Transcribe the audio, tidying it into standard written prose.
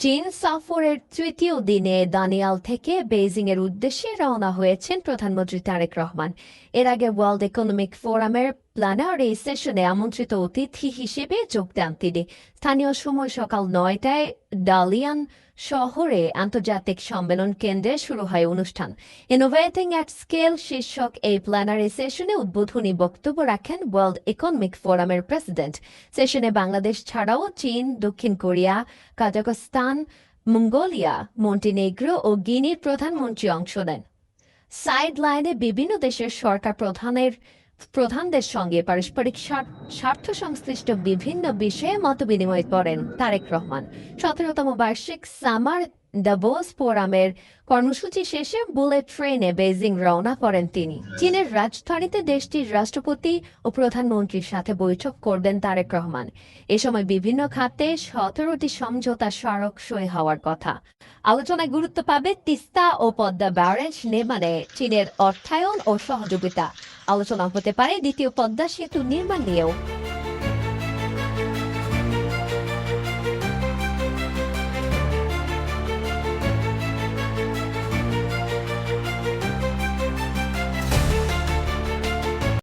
চীন সফরের তৃতীয় দিনে দানিয়াল থেকে বেইজিং এর উদ্দেশ্যে রওনা হয়েছেন প্রধানমন্ত্রী তারেক রহমান। এর আগে ওয়ার্ল্ড ইকোনমিক ফোরামের প্ল্যানারি সেশনে আমন্ত্রিত অতিথি হিসেবে যোগ দেন তিনি। স্থানীয় সময় সকাল 9টায় ডালিয়ান শহরে আন্তর্জাতিক সম্মেলন কেন্দ্রে শুরু হয় অনুষ্ঠান। ইনোভেটিং অ্যাট স্কেল শীর্ষক এই প্ল্যানারি সেশনে উদ্বোধনী বক্তব্য রাখেন ওয়ার্ল্ড ইকোনমিক ফোরামের প্রেসিডেন্ট। সেশনে বাংলাদেশ ছাড়াও চীন, দক্ষিণ কোরিয়া, কাজাখস্তান, মঙ্গোলিয়া, মন্টিনেগ্রো ও গিনির প্রধানমন্ত্রী অংশ নেন। সাইড লাইনে বিভিন্ন দেশের সরকার প্রধানদের সঙ্গে পারস্পরিক স্বার্থ সংশ্লিষ্ট বিভিন্ন বিষয়ে মতবিনিময় করেন তারেক রহমান। 17তম বার্ষিক সামার ডাভোস ফোরামের কর্মসূচি শেষে বুলেট ট্রেনে বেইজিং রওনা করেন তিনি। চীনের রাজধানীতে দেশটির রাষ্ট্রপতি ও প্রধানমন্ত্রীর সাথে বৈঠক করবেন তারেক রহমান। এ সময় বিভিন্ন খাতে 17টি সমঝোতা স্মারক সই হওয়ার কথা। আলোচনায় গুরুত্ব পাবে তিস্তা ও পদ্মা ব্যারেজ নির্মাণে চীনের অর্থায়ন ও সহযোগিতা। আলোচনা হতে পারে দ্বিতীয় পদ্মা সেতু নির্মাণ নিয়েও।